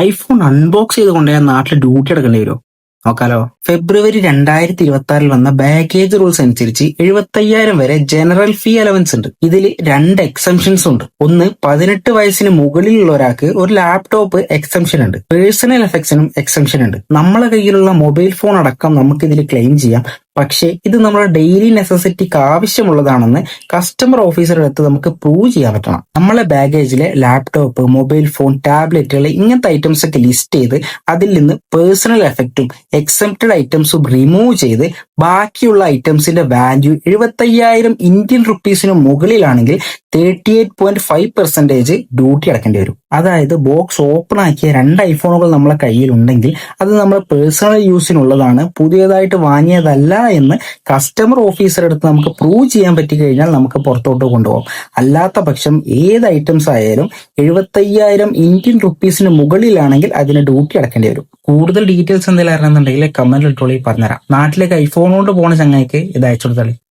IPhone unbox ചെയ്തുകൊണ്ട് ഞാൻ നാട്ടിൽ ഡ്യൂട്ടി എടുക്കേണ്ടി വരുമോ? നോക്കാലോ. ഫെബ്രുവരി 2026 വന്ന ബാഗേജ് റൂൾസ് അനുസരിച്ച് 75,000 വരെ ജനറൽ ഫീ അലവൻസ് ഉണ്ട്. ഇതിൽ 2 എക്സംഷൻസ് ഉണ്ട്. ഒന്ന്, 18 വയസ്സിന് മുകളിലുള്ള ഒരാൾക്ക് ഒരു ലാപ്ടോപ്പ് എക്സംഷൻ ഉണ്ട്. പേഴ്സണൽ എഫക്ട്സിനും എക്സംഷൻ ഉണ്ട്. നമ്മളെ കയ്യിലുള്ള മൊബൈൽ ഫോൺ അടക്കം നമുക്ക് ഇതിൽ ക്ലെയിം ചെയ്യാം. പക്ഷേ ഇത് നമ്മുടെ ഡെയിലി നെസസിറ്റിക്ക് ആവശ്യമുള്ളതാണെന്ന് കസ്റ്റമർ ഓഫീസറുടെ അടുത്ത് നമുക്ക് പ്രൂവ് ചെയ്യാൻ പറ്റണം. നമ്മളെ ബാഗേജിലെ ലാപ്ടോപ്പ്, മൊബൈൽ ഫോൺ, ടാബ്ലറ്റുകൾ ഇങ്ങനത്തെ ഐറ്റംസ് ഒക്കെ ലിസ്റ്റ് ചെയ്ത് അതിൽ നിന്ന് പേഴ്സണൽ എഫക്റ്റും എക്സെപ്റ്റഡ് ഐറ്റംസും റിമൂവ് ചെയ്ത് ബാക്കിയുള്ള ഐറ്റംസിന്റെ വാല്യൂ 75,000 ഇന്ത്യൻ റുപ്പീസിന് മുകളിലാണെങ്കിൽ 38.5% ഡ്യൂട്ടി അടക്കേണ്ടി വരും. അതായത് ബോക്സ് ഓപ്പൺ ആക്കിയ 2 ഐഫോണുകൾ നമ്മളെ കയ്യിലുണ്ടെങ്കിൽ അത് നമ്മുടെ പേഴ്സണൽ യൂസിനുള്ളതാണ്, പുതിയതായിട്ട് വാങ്ങിയതല്ല എന്ന് കസ്റ്റമർ ഓഫീസറുടെ അടുത്ത് നമുക്ക് പ്രൂവ് ചെയ്യാൻ പറ്റി കഴിഞ്ഞാൽ നമുക്ക് പുറത്തോട്ട് കൊണ്ടുപോകാം. അല്ലാത്ത പക്ഷം ഏത് ഐറ്റംസ് ആയാലും 75,000 ഇന്ത്യൻ റുപ്പീസിന് മുകളിലാണെങ്കിൽ അതിന് ഡ്യൂട്ടി അടക്കേണ്ടി വരും. കൂടുതൽ ഡീറ്റെയിൽസ് എന്തെങ്കിലും അറിയണമെന്നുണ്ടെങ്കിൽ കമന്റിൽ ഇട്ടോളി, പറഞ്ഞുതരാം. നാട്ടിലേക്ക് ഐഫോൺ കൊണ്ട് പോണ ചങ്ങായിക്ക് ഇത് അയച്ചു കൊടുത്താളി.